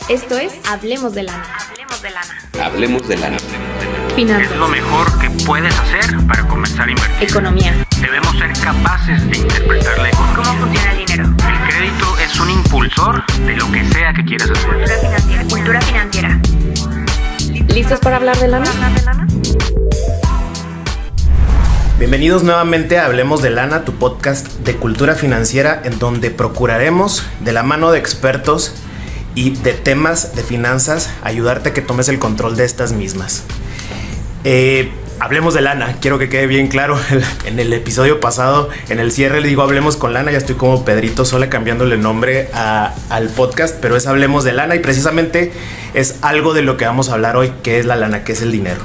Esto es Hablemos de Lana. Hablemos de lana. Finanzas. Es lo mejor que puedes hacer para comenzar a invertir. Economía. Debemos ser capaces de interpretar la economía. ¿Cómo funciona el dinero? El crédito es un impulsor de lo que sea que quieras hacer. Cultura financiera. ¿Listos para hablar de lana? Bienvenidos nuevamente a Hablemos de Lana, tu podcast de cultura financiera, en donde procuraremos, de la mano de expertos y de temas de finanzas, ayudarte a que tomes el control de estas mismas. Hablemos de lana, quiero que quede bien claro. En el episodio pasado, en el cierre, le digo Hablemos con Lana, ya estoy como Pedrito Sola cambiándole nombre al podcast, pero es Hablemos de Lana y precisamente es algo de lo que vamos a hablar hoy, que es la lana, que es el dinero.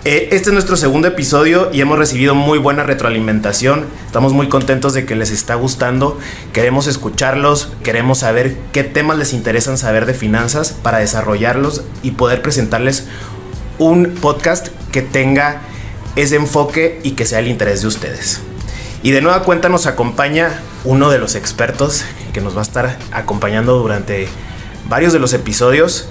Este es nuestro segundo episodio y hemos recibido muy buena retroalimentación. Estamos muy contentos de que les está gustando. Queremos escucharlos, queremos saber qué temas les interesan saber de finanzas para desarrollarlos y poder presentarles un podcast que tenga ese enfoque y que sea el interés de ustedes. Y de nueva cuenta nos acompaña uno de los expertos que nos va a estar acompañando durante varios de los episodios.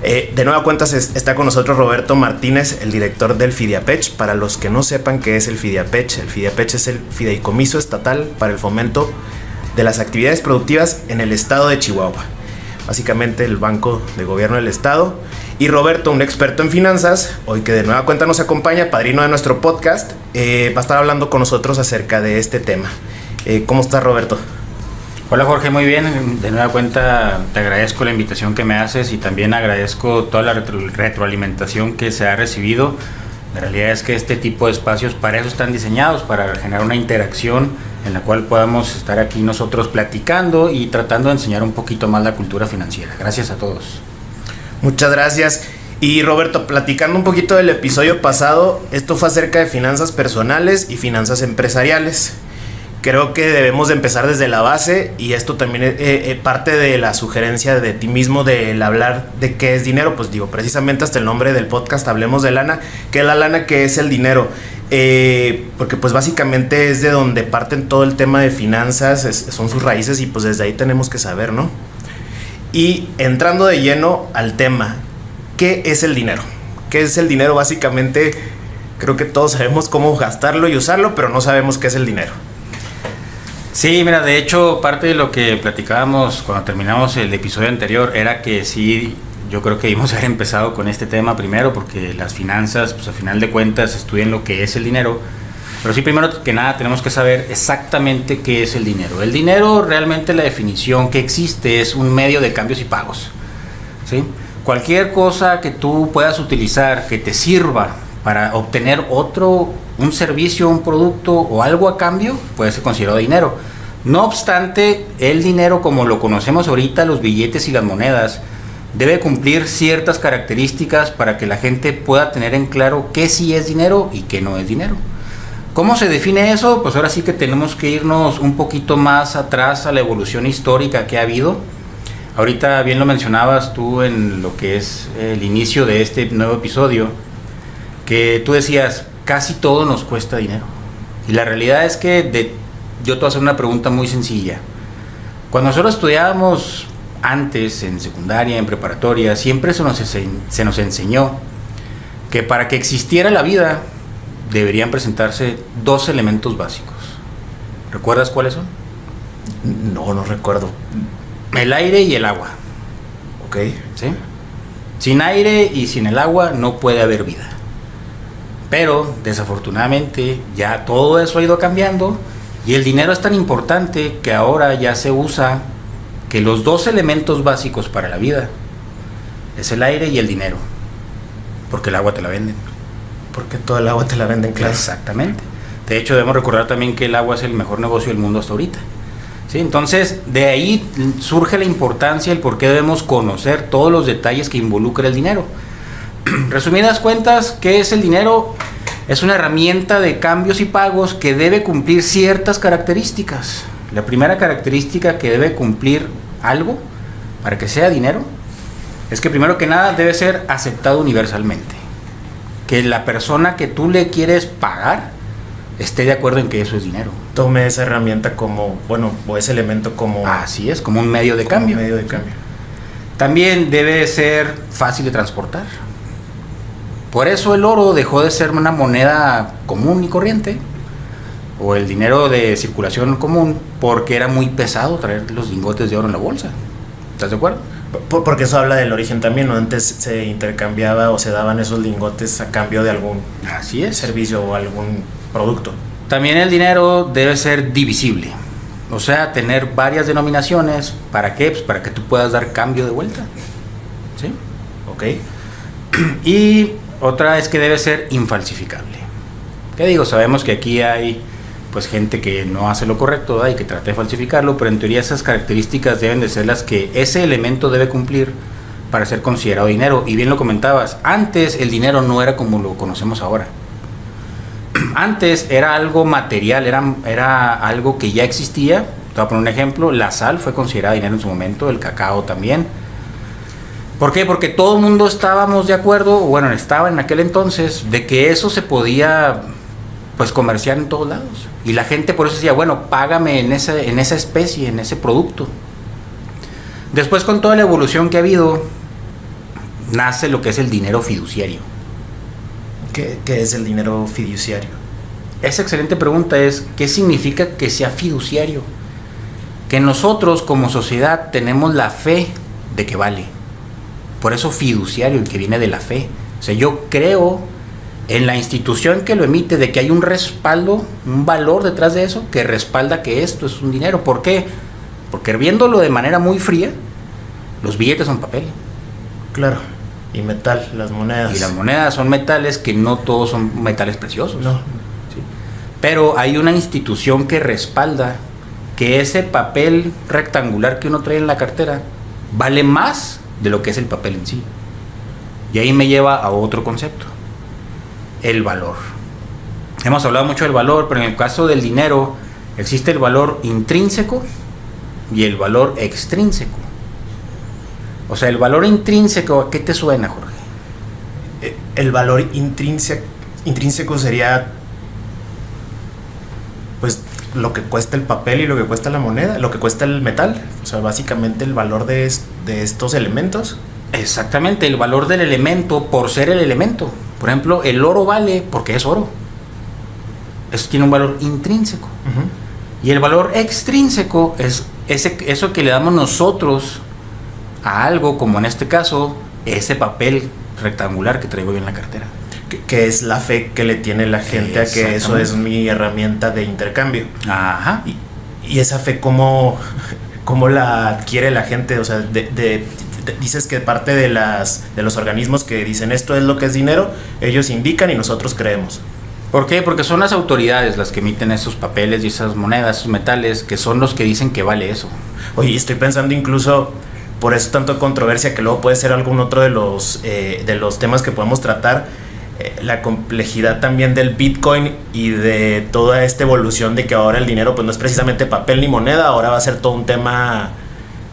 De nueva cuenta está con nosotros Roberto Martínez, el director del FIDIAPECH. Para los que no sepan qué es el FIDIAPECH es el Fideicomiso Estatal para el Fomento de las Actividades Productivas en el Estado de Chihuahua. Básicamente el Banco de Gobierno del Estado. Y Roberto, un experto en finanzas, hoy que de nueva cuenta nos acompaña, padrino de nuestro podcast, va a estar hablando con nosotros acerca de este tema. ¿Cómo estás, Roberto? Hola Jorge, muy bien. De nueva cuenta te agradezco la invitación que me haces y también agradezco toda la retroalimentación que se ha recibido. La realidad es que este tipo de espacios para eso están diseñados, para generar una interacción en la cual podamos estar aquí nosotros platicando y tratando de enseñar un poquito más la cultura financiera. Gracias a todos. Muchas gracias. Y Roberto, platicando un poquito del episodio pasado, esto fue acerca de finanzas personales y finanzas empresariales. Creo que debemos de empezar desde la base y esto también es parte de la sugerencia de ti mismo del hablar de qué es dinero. Pues digo, precisamente hasta el nombre del podcast, Hablemos de Lana. ¿Qué es la lana? ¿Qué es el dinero? Porque pues básicamente es de donde parten todo el tema de finanzas, son sus raíces y pues desde ahí tenemos que saber, ¿no? Y entrando de lleno al tema, ¿qué es el dinero? ¿Qué es el dinero? Básicamente creo que todos sabemos cómo gastarlo y usarlo, pero no sabemos qué es el dinero. Sí, mira, de hecho, parte de lo que platicábamos cuando terminamos el episodio anterior era que sí, yo creo que íbamos a haber empezado con este tema primero, porque las finanzas, pues a final de cuentas, estudian lo que es el dinero. Pero sí, primero que nada, tenemos que saber exactamente qué es el dinero. El dinero, realmente la definición que existe es un medio de cambios y pagos, ¿sí? Cualquier cosa que tú puedas utilizar que te sirva para obtener un servicio, un producto o algo a cambio, puede ser considerado dinero. No obstante, el dinero como lo conocemos ahorita, los billetes y las monedas, debe cumplir ciertas características para que la gente pueda tener en claro qué sí es dinero y qué no es dinero. ¿Cómo se define eso? Pues ahora sí que tenemos que irnos un poquito más atrás a la evolución histórica que ha habido. Ahorita bien lo mencionabas tú en lo que es el inicio de este nuevo episodio, que tú decías, casi todo nos cuesta dinero. Y la realidad es que yo te voy a hacer una pregunta muy sencilla. Cuando nosotros estudiábamos antes, en secundaria, en preparatoria, siempre se nos enseñó que para que existiera la vida deberían presentarse dos elementos básicos. ¿Recuerdas cuáles son? No recuerdo. El aire y el agua. Ok. ¿Sí? Sin aire y sin el agua no puede haber vida. Pero desafortunadamente ya todo eso ha ido cambiando y el dinero es tan importante que ahora ya se usa que los dos elementos básicos para la vida es el aire y el dinero, porque el agua te la venden. Porque todo el agua te la venden, claro. Exactamente. De hecho, debemos recordar también que el agua es el mejor negocio del mundo hasta ahorita. ¿Sí? Entonces, de ahí surge la importancia, el por qué debemos conocer todos los detalles que involucra el dinero. Resumidas cuentas, ¿qué es el dinero? Es una herramienta de cambios y pagos que debe cumplir ciertas características. La primera característica que debe cumplir algo para que sea dinero es que primero que nada debe ser aceptado universalmente. Que la persona que tú le quieres pagar esté de acuerdo en que eso es dinero. Tome esa herramienta como, bueno, o ese elemento como... Así es, como un medio de cambio. Medio de cambio. También debe ser fácil de transportar. Por eso el oro dejó de ser una moneda común y corriente, o el dinero de circulación común, porque era muy pesado traer los lingotes de oro en la bolsa. ¿Estás de acuerdo? Porque eso habla del origen también, ¿no? Antes se intercambiaba o se daban esos lingotes a cambio de algún Así es. servicio o algún producto. También el dinero debe ser divisible, o sea, tener varias denominaciones. ¿Para qué? Pues para que tú puedas dar cambio de vuelta. ¿Sí? Ok. Y otra es que debe ser infalsificable. ¿Qué digo? Sabemos que aquí hay pues gente que no hace lo correcto, ¿verdad? Y que trata de falsificarlo, pero en teoría esas características deben de ser las que ese elemento debe cumplir para ser considerado dinero. Y bien lo comentabas, antes el dinero no era como lo conocemos ahora. Antes era algo material, era algo que ya existía. Te voy a poner un ejemplo: la sal fue considerada dinero en su momento, el cacao también. ¿Por qué? Porque todo el mundo estábamos de acuerdo, bueno, estaba en aquel entonces, de que eso se podía pues comerciar en todos lados. Y la gente por eso decía, bueno, págame en esa especie, en ese producto. Después, con toda la evolución que ha habido, nace lo que es el dinero fiduciario. ¿Qué es el dinero fiduciario? Esa excelente pregunta es, ¿qué significa que sea fiduciario? Que nosotros como sociedad tenemos la fe de que vale. Por eso fiduciario, el que viene de la fe. O sea, yo creo en la institución que lo emite, de que hay un respaldo, un valor detrás de eso, que respalda que esto es un dinero. ¿Por qué? Porque viéndolo de manera muy fría, los billetes son papel. Claro. Y metal, las monedas. Y las monedas son metales, que no todos son metales preciosos. No. ¿Sí? Pero hay una institución que respalda que ese papel rectangular que uno trae en la cartera vale más de lo que es el papel en sí. Y ahí me lleva a otro concepto: el valor. Hemos hablado mucho del valor, pero en el caso del dinero existe el valor intrínseco y el valor extrínseco. O sea, el valor intrínseco, ¿a qué te suena, Jorge? El valor intrínseco sería pues lo que cuesta el papel y lo que cuesta la moneda, lo que cuesta el metal. O sea, básicamente el valor de estos elementos. Exactamente, el valor del elemento por ser el elemento. Por ejemplo, el oro vale porque es oro. Eso tiene un valor intrínseco. Y el valor extrínseco es eso que le damos nosotros a algo, como en este caso, ese papel rectangular que traigo yo en la cartera. Que es la fe que le tiene la gente a que eso es mi herramienta de intercambio. Ajá. Y esa fe, ¿cómo la adquiere la gente? O sea, dices que parte de los organismos que dicen esto es lo que es dinero, ellos indican y nosotros creemos. ¿Por qué? Porque son las autoridades las que emiten esos papeles y esas monedas, esos metales, que son los que dicen que vale eso. Oye, estoy pensando incluso, por eso tanto controversia, que luego puede ser algún otro de los temas que podemos tratar, la complejidad también del Bitcoin y de toda esta evolución de que ahora el dinero pues no es precisamente papel ni moneda, ahora va a ser todo un tema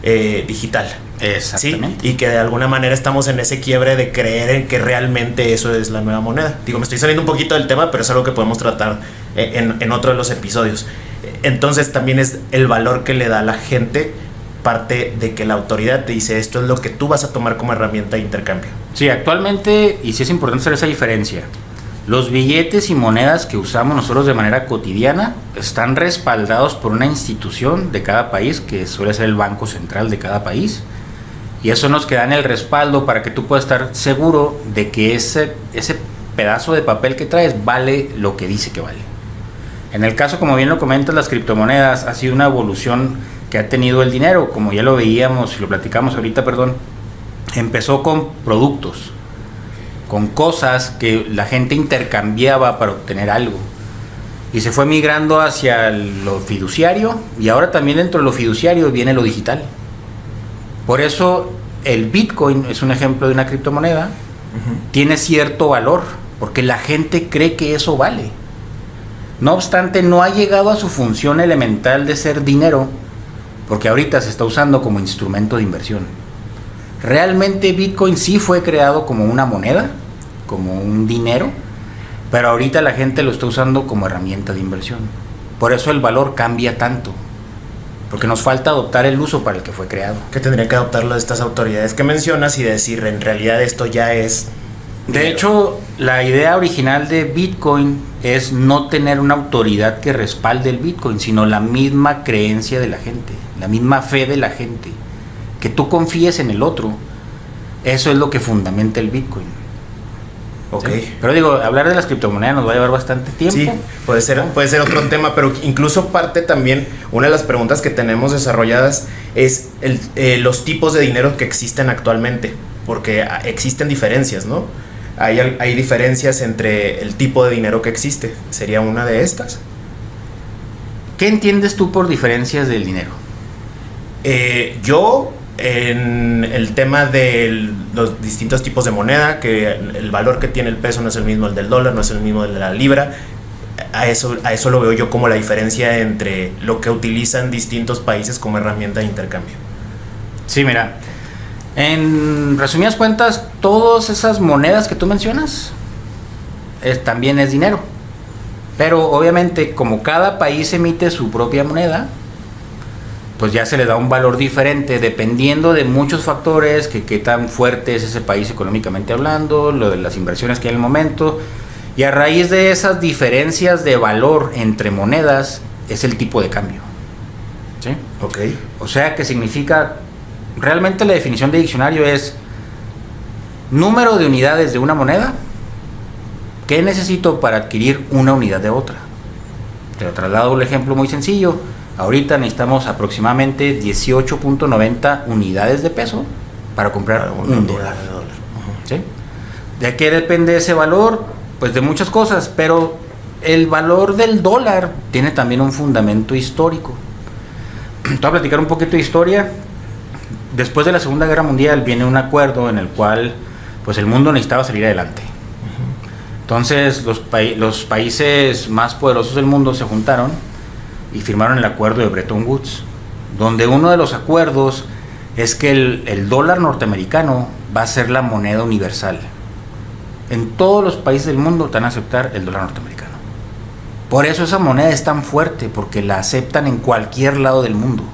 digital. Exactamente. ¿Sí? Y que de alguna manera estamos en ese quiebre de creer en que realmente eso es la nueva moneda. Digo, me estoy saliendo un poquito del tema, pero es algo que podemos tratar en otro de los episodios. Entonces también es el valor que le da a la gente, parte de que la autoridad te dice esto es lo que tú vas a tomar como herramienta de intercambio. Sí, actualmente, y sí es importante hacer esa diferencia, los billetes y monedas que usamos nosotros de manera cotidiana están respaldados por una institución de cada país, que suele ser el Banco Central de cada país, y eso nos queda en el respaldo para que tú puedas estar seguro de que ese pedazo de papel que traes vale lo que dice que vale. En el caso, como bien lo comentas, las criptomonedas ha sido una evolución que ha tenido el dinero, como ya lo veíamos y lo platicamos ahorita, empezó con productos, con cosas que la gente intercambiaba para obtener algo, y se fue migrando hacia lo fiduciario, y ahora también dentro de lo fiduciario viene lo digital. Por eso el Bitcoin es un ejemplo de una criptomoneda. Tiene cierto valor porque la gente cree que eso vale. No obstante, no ha llegado a su función elemental de ser dinero, porque ahorita se está usando como instrumento de inversión. Realmente Bitcoin sí fue creado como una moneda, como un dinero, pero ahorita la gente lo está usando como herramienta de inversión. Por eso el valor cambia tanto. porque nos falta adoptar el uso para el que fue creado. Que tendrían que adoptarlo estas autoridades que mencionas y decir, en realidad esto ya es... De hecho, la idea original de Bitcoin es no tener una autoridad que respalde el Bitcoin, sino la misma creencia de la gente, la misma fe de la gente. Que tú confíes en el otro, eso es lo que fundamenta el Bitcoin. Ok. ¿Sí? Pero digo, hablar de las criptomonedas nos va a llevar bastante tiempo. Sí, puede ser otro tema, pero incluso parte también, una de las preguntas que tenemos desarrolladas es los tipos de dinero que existen actualmente, porque existen diferencias, ¿no? Hay diferencias entre el tipo de dinero que existe. ¿Sería una de estas? ¿Qué entiendes tú por diferencias del dinero? Yo, en el tema de los distintos tipos de moneda, que el valor que tiene el peso no es el mismo el del dólar, no es el mismo el de la libra, a eso lo veo yo como la diferencia entre lo que utilizan distintos países como herramienta de intercambio. Sí, mira, en resumidas cuentas, todas esas monedas que tú mencionas también es dinero. Pero obviamente, como cada país emite su propia moneda, pues ya se le da un valor diferente dependiendo de muchos factores, que qué tan fuerte es ese país económicamente hablando, lo de las inversiones que hay en el momento, y a raíz de esas diferencias de valor entre monedas es el tipo de cambio. ¿Sí? Ok. O sea, que significa, realmente la definición de diccionario es número de unidades de una moneda. ¿Qué necesito para adquirir una unidad de otra? Te lo traslado un ejemplo muy sencillo. Ahorita necesitamos aproximadamente 18.90 unidades de peso para comprar un dólar. ¿Sí? ¿De qué depende ese valor? Pues de muchas cosas, pero el valor del dólar tiene también un fundamento histórico. Te voy a platicar un poquito de historia. Después de la Segunda Guerra Mundial viene un acuerdo en el cual pues el mundo necesitaba salir adelante. Entonces los países más poderosos del mundo se juntaron y firmaron el acuerdo de Bretton Woods, donde uno de los acuerdos es que el dólar norteamericano va a ser la moneda universal. En todos los países del mundo te van a aceptar el dólar norteamericano. Por eso esa moneda es tan fuerte, porque la aceptan en cualquier lado del mundo.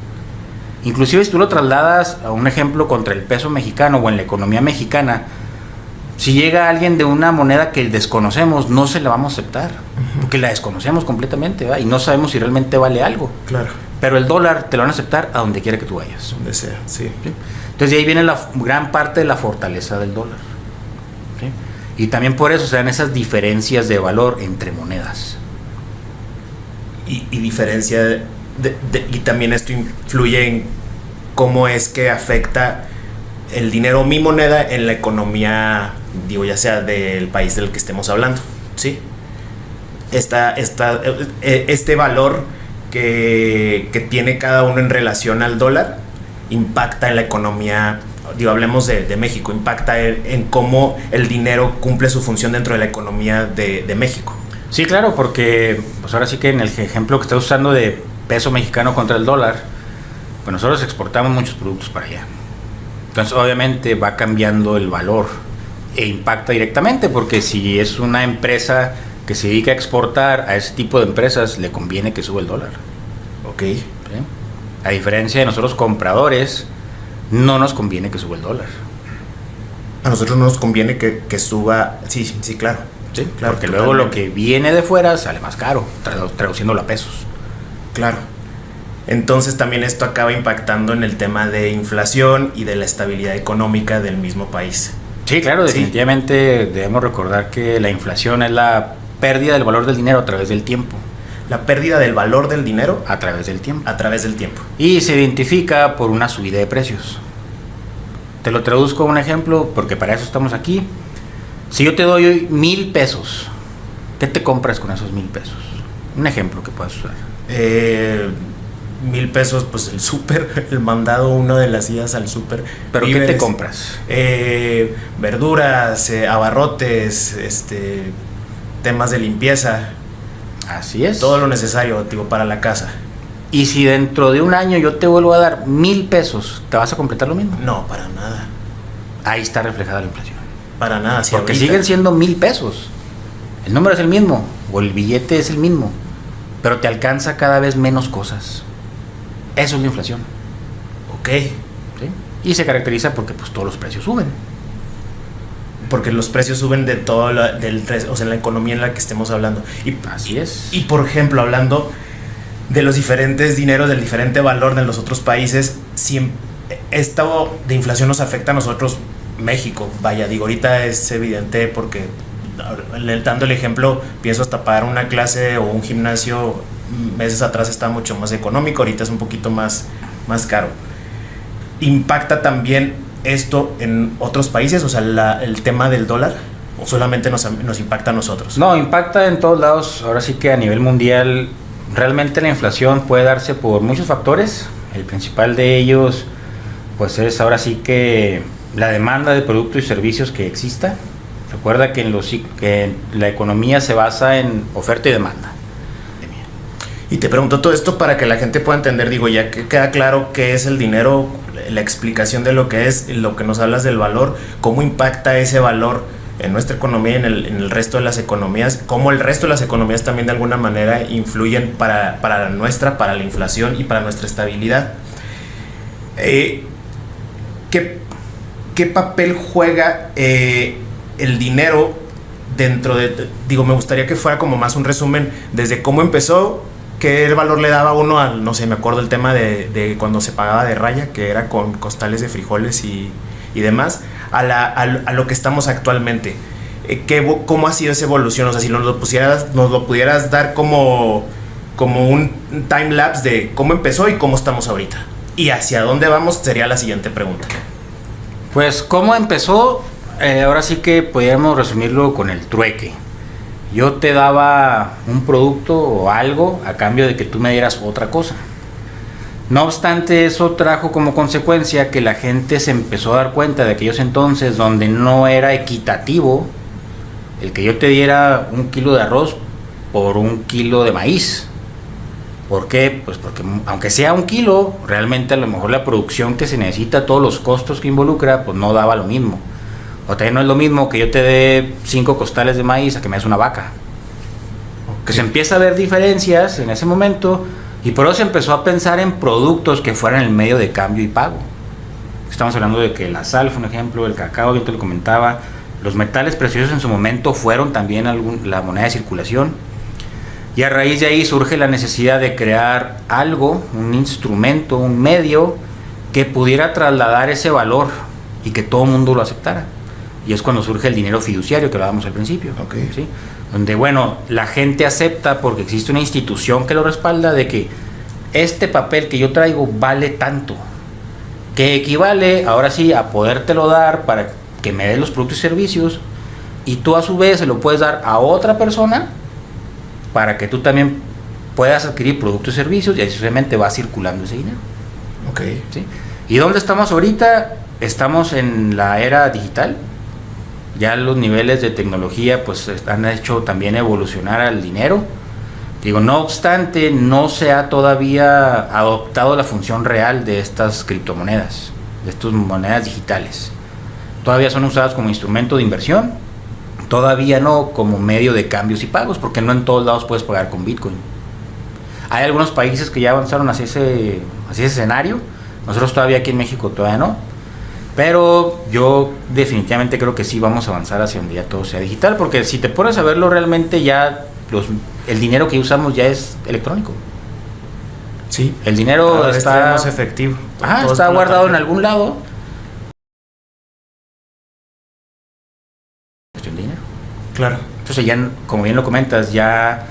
Inclusive si tú lo trasladas a un ejemplo contra el peso mexicano o en la economía mexicana, si llega alguien de una moneda que desconocemos, no se la vamos a aceptar, porque la desconocemos completamente, ¿verdad? Y no sabemos si realmente vale algo. Claro. Pero el dólar te lo van a aceptar a donde quiera que tú vayas. Donde sea, sí. ¿Sí? Entonces de ahí viene la gran parte de la fortaleza del dólar. ¿Sí? Y también por eso se dan esas diferencias de valor entre monedas. Y diferencia y también esto influye en cómo es que afecta el dinero, mi moneda, en la economía, digo, ya sea del país del que estemos hablando, ¿sí? Este valor que tiene cada uno en relación al dólar impacta en la economía, digo, hablemos de México, impacta en cómo el dinero cumple su función dentro de la economía de México. Sí, claro, porque pues ahora sí que en el ejemplo que estás usando de peso mexicano contra el dólar, pues nosotros exportamos muchos productos para allá. Entonces obviamente va cambiando el valor e impacta directamente, porque si es una empresa que se dedica a exportar, a ese tipo de empresas le conviene que suba el dólar. Ok. ¿Sí? A diferencia de nosotros compradores, no nos conviene que suba el dólar. A nosotros no nos conviene que suba, sí, claro. Sí, claro, porque luego lo que viene de fuera sale más caro, traduciéndolo a pesos. Claro. Entonces también esto acaba impactando en el tema de inflación y de la estabilidad económica del mismo país. Sí, claro, definitivamente debemos recordar que la inflación es la pérdida del valor del dinero a través del tiempo. La pérdida del valor del dinero a través del tiempo. A través del tiempo. Y se identifica por una subida de precios. Te lo traduzco a un ejemplo, porque para eso estamos aquí. Si yo te doy hoy 1,000 pesos, ¿qué te compras con esos 1,000 pesos? Un ejemplo que puedas usar. 1,000 pesos, pues el súper, el mandado, una de las idas al súper. ¿Pero víveres, qué te compras? Verduras, abarrotes, temas de limpieza. Así es. Todo lo necesario, digo, para la casa. Y si dentro de un año yo te vuelvo a dar 1,000 pesos, ¿te vas a completar lo mismo? No, para nada. Ahí está reflejada la inflación. Para nada. Si porque ahorita siguen siendo 1,000 pesos. El número es el mismo, o el billete es el mismo, pero te alcanza cada vez menos cosas. Eso es la inflación. Ok. ¿Sí? Y se caracteriza porque pues todos los precios suben. Porque los precios suben de todo, o sea, la economía en la que estemos hablando. Así es. Y por ejemplo, hablando de los diferentes dineros, del diferente valor de los otros países, si esto de inflación nos afecta a nosotros, México, vaya, digo, ahorita es evidente porque dando el ejemplo, pienso hasta pagar una clase o un gimnasio meses atrás estaba mucho más económico, ahorita es un poquito más caro. ¿Impacta también esto en otros países? O sea, el tema del dólar, ¿o solamente nos impacta a nosotros? No, impacta en todos lados. Ahora sí que a nivel mundial, realmente la inflación puede darse por muchos factores. El principal de ellos, pues es ahora sí que la demanda de productos y servicios que exista. Recuerda que que la economía se basa en oferta y demanda. Y te pregunto todo esto para que la gente pueda entender, digo, ya que queda claro qué es el dinero, la explicación de lo que es, lo que nos hablas del valor, cómo impacta ese valor en nuestra economía y en el resto de las economías, cómo el resto de las economías también de alguna manera influyen para la inflación y para nuestra estabilidad. ¿Qué papel juega el dinero dentro de, digo, me gustaría que fuera como más un resumen desde cómo empezó, qué valor le daba uno a, no sé, me acuerdo el tema de cuando se pagaba de raya, que era con costales de frijoles y demás, a lo que estamos actualmente. ¿Cómo ha sido esa evolución? O sea, si nos lo pudieras dar como un time lapse de cómo empezó y cómo estamos ahorita. Y hacia dónde vamos sería la siguiente pregunta. Pues, ¿cómo empezó? Ahora sí que podríamos resumirlo con el trueque. Yo te daba un producto o algo a cambio de que tú me dieras otra cosa. No obstante, eso trajo como consecuencia que la gente se empezó a dar cuenta de aquellos entonces donde no era equitativo el que yo te diera 1 kilo de arroz por 1 kilo de maíz. ¿Por qué? Pues porque aunque sea 1 kilo, realmente a lo mejor la producción que se necesita, todos los costos que involucra, pues no daba lo mismo. O también no es lo mismo que yo te dé 5 costales de maíz a que me des una vaca. Okay. Que se empieza a ver diferencias en ese momento y por eso se empezó a pensar en productos que fueran el medio de cambio y pago. Estamos hablando de que la sal fue un ejemplo, el cacao, yo te lo comentaba, los metales preciosos en su momento fueron también la moneda de circulación y a raíz de ahí surge la necesidad de crear algo, un instrumento, un medio que pudiera trasladar ese valor y que todo el mundo lo aceptara. Y es cuando surge el dinero fiduciario que hablábamos al principio. Okay. ¿Sí? Donde, bueno, la gente acepta porque existe una institución que lo respalda de que este papel que yo traigo vale tanto, que equivale ahora sí a podértelo dar para que me des los productos y servicios y tú a su vez se lo puedes dar a otra persona para que tú también puedas adquirir productos y servicios y ahí simplemente va circulando ese dinero. Okay. ¿Sí? ¿Y dónde estamos ahorita? Estamos en la era digital. Ya los niveles de tecnología pues han hecho también evolucionar al dinero. Digo, no obstante, no se ha todavía adoptado la función real de estas criptomonedas, de estas monedas digitales. Todavía son usadas como instrumento de inversión, todavía no como medio de cambios y pagos, porque no en todos lados puedes pagar con Bitcoin. Hay algunos países que ya avanzaron hacia ese escenario, nosotros todavía aquí en México todavía no. Pero yo definitivamente creo que sí vamos a avanzar hacia donde ya todo sea digital, porque si te pones a verlo realmente ya el dinero que usamos ya es electrónico. Sí. El dinero está más efectivo. Está guardado en algún lado. Cuestión de dinero. Claro. Entonces ya, como bien lo comentas, ya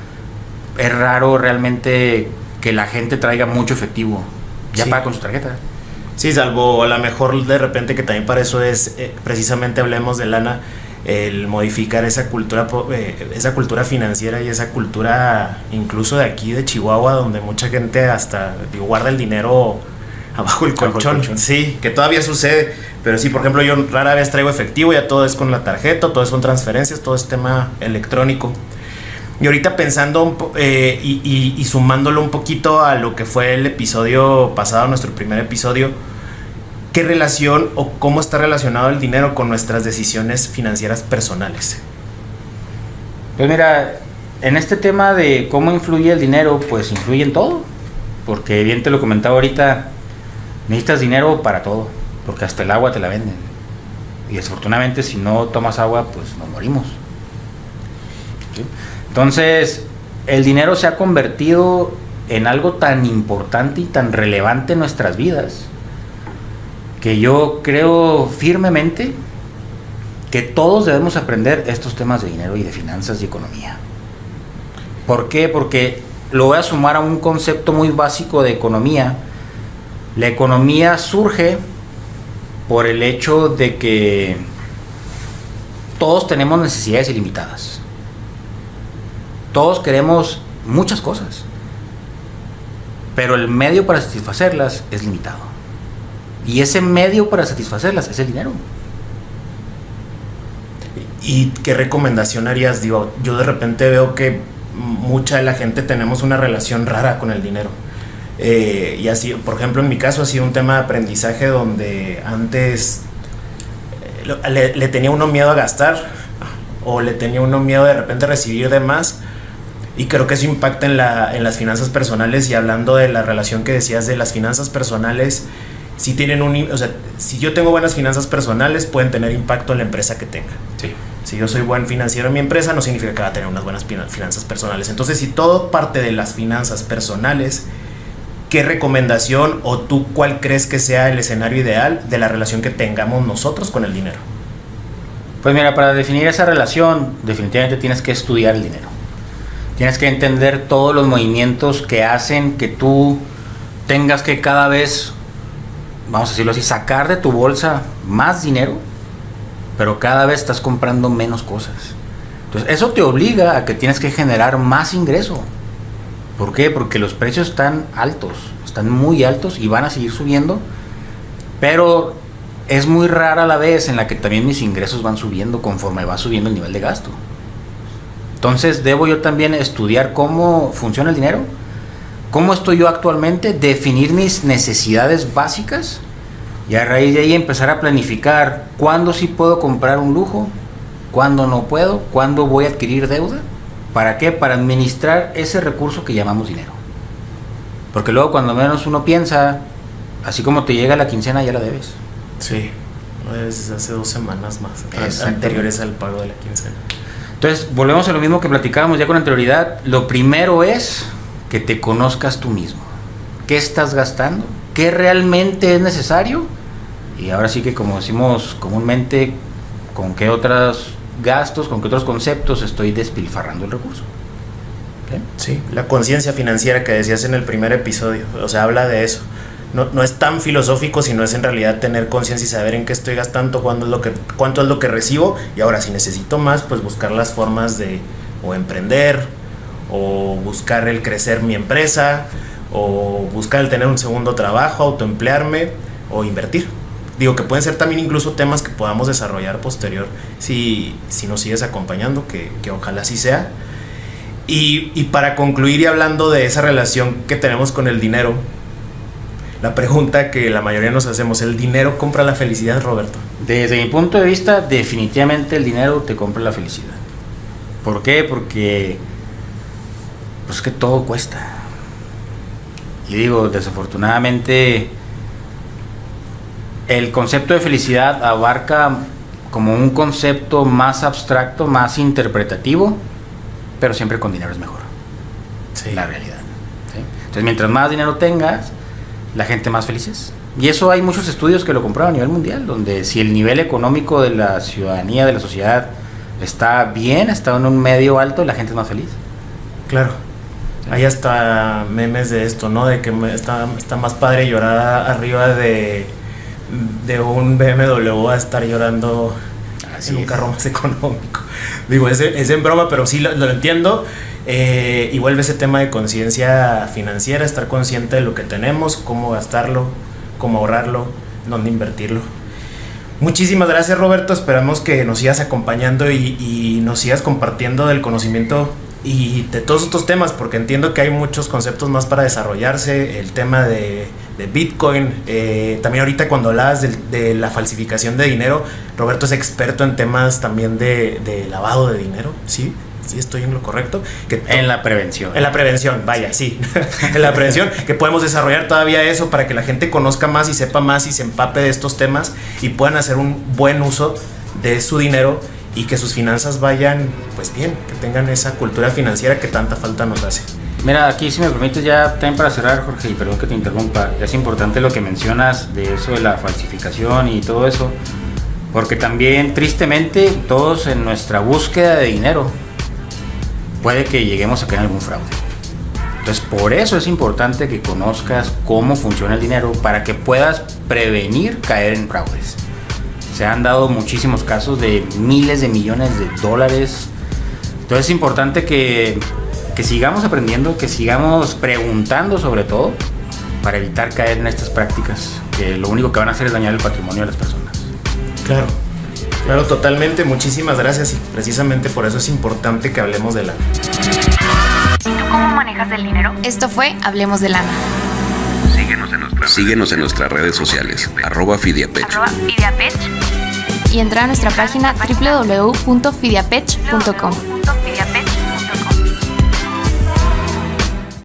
es raro realmente que la gente traiga mucho efectivo. Ya sí. Paga con su tarjeta. Sí, salvo a lo mejor de repente que también para eso es, precisamente hablemos de lana, el modificar esa cultura financiera y esa cultura incluso de aquí de Chihuahua, donde mucha gente hasta guarda el dinero abajo del colchón. Sí, que todavía sucede, pero sí, por ejemplo, yo rara vez traigo efectivo, ya todo es con la tarjeta, todo son transferencias, todo es tema electrónico. Y ahorita pensando y sumándolo un poquito a lo que fue el episodio pasado, nuestro primer episodio, ¿qué relación o cómo está relacionado el dinero con nuestras decisiones financieras personales? Pues mira, en este tema de cómo influye el dinero, pues influye en todo. porque bien te lo comentaba ahorita, necesitas dinero para todo, porque hasta el agua te la venden. Y desafortunadamente si no tomas agua, pues nos morimos. ¿Sí? Entonces, el dinero se ha convertido en algo tan importante y tan relevante en nuestras vidas, que yo creo firmemente que todos debemos aprender estos temas de dinero y de finanzas y economía. ¿Por qué? Porque lo voy a sumar a un concepto muy básico de economía. La economía surge por el hecho de que todos tenemos necesidades ilimitadas. Todos queremos muchas cosas, pero el medio para satisfacerlas es limitado. Y ese medio para satisfacerlas es el dinero. ¿Y qué recomendación harías? Digo, yo de repente veo que mucha de la gente tenemos una relación rara con el dinero. Y así, por ejemplo, en mi caso ha sido un tema de aprendizaje donde antes le tenía uno miedo a gastar, o le tenía uno miedo de repente a recibir de más, y creo que eso impacta en las finanzas personales. Y hablando de la relación que decías de las finanzas personales, si tienen si yo tengo buenas finanzas personales, pueden tener impacto en la empresa que tenga. Sí. Si yo soy buen financiero en mi empresa, no significa que va a tener unas buenas finanzas personales. Entonces, si todo parte de las finanzas personales, ¿qué recomendación o tú cuál crees que sea el escenario ideal de la relación que tengamos nosotros con el dinero? Pues mira, para definir esa relación, definitivamente tienes que estudiar el dinero. Tienes que entender todos los movimientos que hacen que tú tengas que cada vez, vamos a decirlo así, sacar de tu bolsa más dinero, pero cada vez estás comprando menos cosas. Entonces, eso te obliga a que tienes que generar más ingreso. ¿Por qué? Porque los precios están altos, están muy altos y van a seguir subiendo, pero es muy rara la vez en la que también mis ingresos van subiendo conforme va subiendo el nivel de gasto. Entonces, debo yo también estudiar cómo funciona el dinero, cómo estoy yo actualmente, definir mis necesidades básicas y a raíz de ahí empezar a planificar cuándo sí puedo comprar un lujo, cuándo no puedo, cuándo voy a adquirir deuda. ¿Para qué? Para administrar ese recurso que llamamos dinero. Porque luego cuando menos uno piensa, así como te llega la quincena ya la debes. Sí, desde hace 2 semanas más anteriores al pago de la quincena. Entonces volvemos a lo mismo que platicábamos ya con anterioridad. Lo primero es que te conozcas tú mismo. ¿Qué estás gastando? ¿Qué realmente es necesario? Y ahora sí que, como decimos comúnmente, ¿con qué otros gastos, con qué otros conceptos estoy despilfarrando el recurso? ¿Okay? Sí, la conciencia financiera que decías en el primer episodio, o sea, habla de eso. No es tan filosófico, sino es en realidad tener conciencia y saber en qué estoy gastando, cuánto es lo que recibo, y ahora si necesito más, pues buscar las formas de o emprender, o buscar el crecer mi empresa, o buscar el tener un segundo trabajo, autoemplearme o invertir. Digo que pueden ser también incluso temas que podamos desarrollar posterior si nos sigues acompañando, que ojalá así sea. Y para concluir, y hablando de esa relación que tenemos con el dinero, la pregunta que la mayoría nos hacemos: ¿el dinero compra la felicidad, Roberto? Desde mi punto de vista, definitivamente el dinero te compra la felicidad. ¿Por qué? Porque pues que todo cuesta. Y digo, desafortunadamente el concepto de felicidad abarca como un concepto más abstracto, más interpretativo, pero siempre con dinero es mejor. Sí. La realidad. ¿Sí? Entonces, mientras más dinero tengas, la gente más feliz es. Y eso hay muchos estudios que lo comprueban a nivel mundial, donde si el nivel económico de la ciudadanía, de la sociedad, está bien, está en un medio alto, la gente es más feliz. Claro. Hay hasta memes de esto, ¿no? De que está más padre llorar arriba de un BMW a estar llorando en un carro más económico. Digo, es en broma, pero sí lo entiendo. Y vuelve ese tema de conciencia financiera, estar consciente de lo que tenemos, cómo gastarlo, cómo ahorrarlo, dónde invertirlo. Muchísimas gracias, Roberto. Esperamos que nos sigas acompañando y nos sigas compartiendo del conocimiento y de todos estos temas, porque entiendo que hay muchos conceptos más para desarrollarse. El tema de Bitcoin, también ahorita cuando hablabas de la falsificación de dinero, Roberto es experto en temas también de lavado de dinero, ¿sí? ¿Sí estoy en lo correcto? En la prevención. En la prevención, vaya, sí. En la prevención, que podemos desarrollar todavía eso para que la gente conozca más y sepa más y se empape de estos temas y puedan hacer un buen uso de su dinero y que sus finanzas vayan, pues bien, que tengan esa cultura financiera que tanta falta nos hace. Mira, aquí si me permites ya también para cerrar, Jorge, y perdón que te interrumpa, es importante lo que mencionas de eso de la falsificación y todo eso, porque también tristemente todos en nuestra búsqueda de dinero puede que lleguemos a caer en algún fraude. Entonces por eso es importante que conozcas cómo funciona el dinero para que puedas prevenir caer en fraudes. Se han dado muchísimos casos de miles de millones de dólares. Entonces es importante que sigamos aprendiendo, que sigamos preguntando sobre todo para evitar caer en estas prácticas que lo único que van a hacer es dañar el patrimonio de las personas. Claro, totalmente. Muchísimas gracias y precisamente por eso es importante que hablemos de lana. ¿Y tú cómo manejas el dinero? Esto fue Hablemos de Lana. Síguenos en nuestras redes sociales, @Fidiapech. @Fidiapech. Y entra a nuestra página www.fidiapech.com.